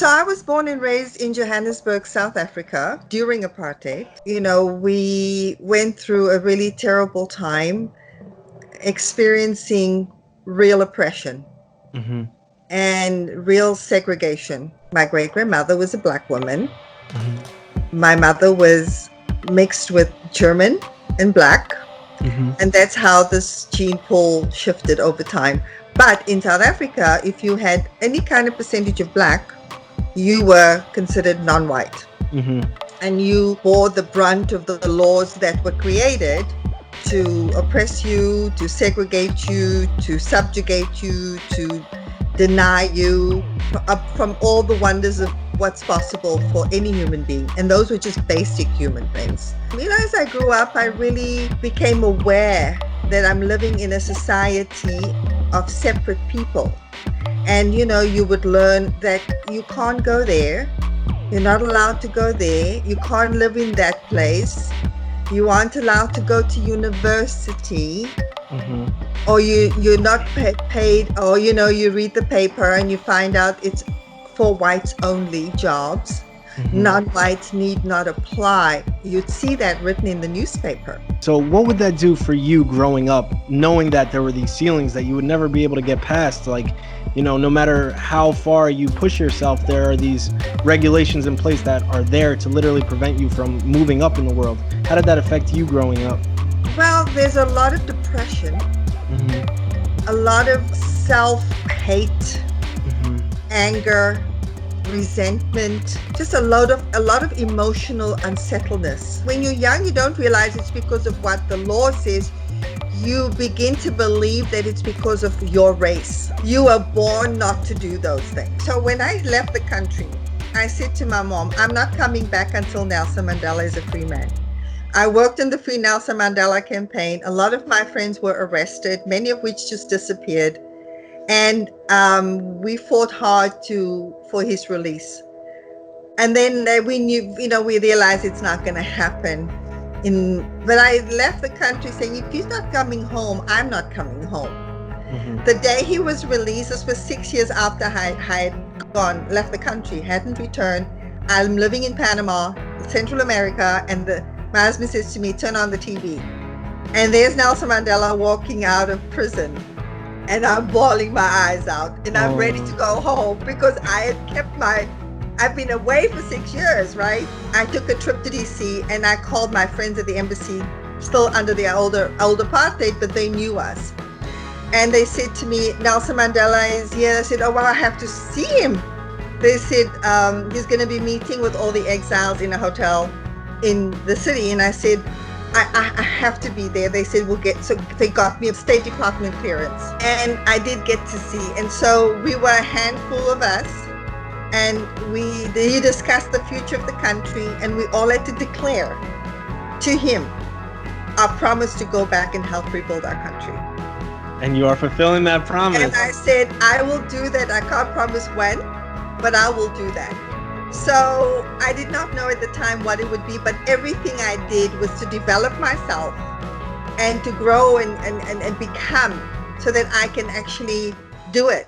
So I was born and raised in Johannesburg, South Africa during apartheid. We went through a really terrible time experiencing real oppression Hmm. and real segregation. My great grandmother was a Black woman. Hmm. My mother was mixed with German and Black. Hmm. And that's how this gene pool shifted over time. But in South Africa, if you had any kind of percentage of Black, you were considered non-white, Hmm. and you bore the brunt of the laws that were created to oppress you, to segregate you, to subjugate you, to deny you up from all the wonders of what's possible for any human being. And those were just basic human things. As I grew up, I really became aware that I'm living in a society of separate people. And you would learn that you can't go there. You're not allowed to go there. You can't live in that place. You aren't allowed to go to university, Hmm. or you're not paid, or you read the paper and you find out it's for whites only jobs. Hmm. Non-whites need not apply. You'd see that written in the newspaper. So, what would that do for you growing up, knowing that there were these ceilings that you would never be able to get past? Like, no matter how far you push yourself, there are these regulations in place that are there to literally prevent you from moving up in the world. How did that affect you growing up? Well, there's a lot of depression, Hmm. a lot of self-hate, Hmm. anger, resentment, just a lot of emotional unsettledness. When you're young, you don't realize it's because of what the law says. You begin to believe that it's because of your race. You were born not to do those things. So when I left the country, I said to my mom, I'm not coming back until Nelson Mandela is a free man. I worked in the Free Nelson Mandela campaign. A lot of my friends were arrested, many of which just disappeared. And we fought hard for his release. And then we knew, we realized it's not going to happen. But I left the country saying, if he's not coming home, I'm not coming home. Hmm. The day he was released, this was 6 years after I had left the country, hadn't returned. I'm living in Panama, Central America, and my husband says to me, turn on the TV. And there's Nelson Mandela walking out of prison. And I'm bawling my eyes out, and I'm ready to go home because I've been away for 6 years, right? I took a trip to DC and I called my friends at the embassy, still under the older apartheid, but they knew us. And they said to me, Nelson Mandela is here. I said, oh, well, I have to see him. They said, he's going to be meeting with all the exiles in a hotel in the city. And I said, I have to be there. They said, so they got me a State Department clearance. And I did get to see. And so we were a handful of us. And he discussed the future of the country. And we all had to declare to him our promise to go back and help rebuild our country. And you are fulfilling that promise. And I said, I will do that. I can't promise when, but I will do that. So I did not know at the time what it would be, but everything I did was to develop myself and to grow and become so that I can actually do it.